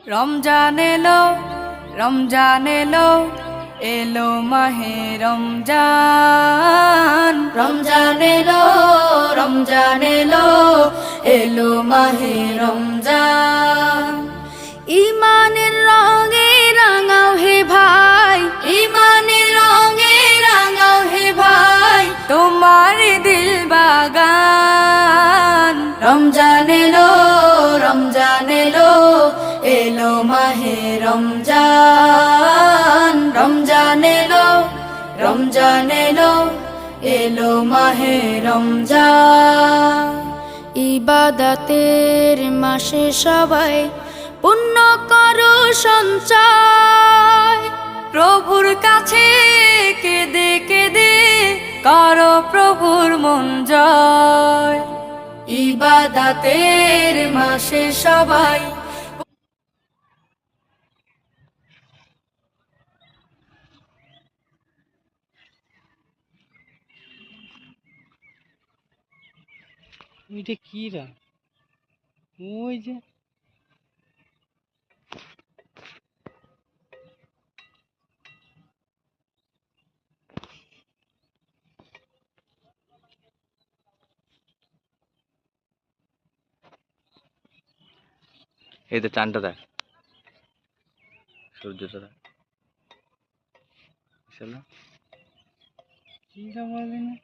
রমজান এলো, রমজান এলো, এলো মাহে রমজান। রমজান এলো, রমজান এলো, এলো মাহে রমজান। ইমানের রঙে রাঙাও হে ভাই, ইমানের রঙে রাঙাও হে ভাই, তোমার দিল বাগান। রমজান এলো, রমজান এলো, এলো মাহে রমজান। রমজান এলো, রমজান এলো, এলো মাহে রমজান। ইবাদতের মাসে সবাই পুণ্য করো সঞ্চয়, প্রভুর কাছে কেঁদে কেঁদে করো প্রভুর মন জয়। ইবাদতের মাসে সবাই ওইটা কি রা? ওই যে এই তো টানটা দেখ, সূর্যটা দেখ। কি রা বলে না?